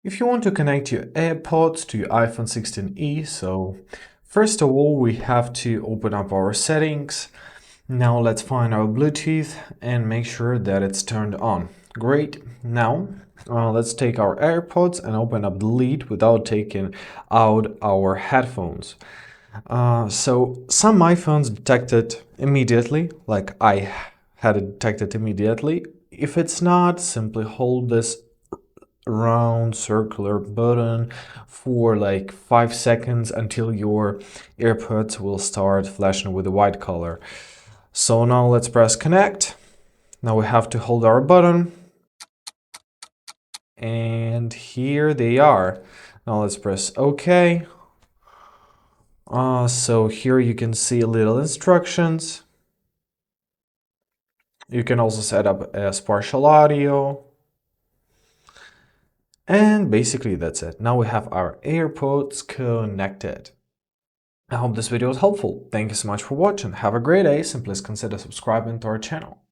If you want to connect your AirPods to your iPhone 16e, so first of all, we have to open up our settings. Now let's find our Bluetooth and make sure that it's turned on. Great. Now let's take our AirPods and open up Delete without taking out our headphones. So some iPhones detect it immediately, like I had it detected immediately. If it's not, simply hold this round circular button for like 5 seconds until your AirPods will start flashing with a white color. So now let's press connect. Now we have to hold our button. And here they are. Now let's press OK. So here you can see little instructions. You can also set up a partial audio. And basically that's it. Now we have our AirPods connected. I hope this video was helpful. Thank you so much for watching. Have a great day and please consider subscribing to our channel.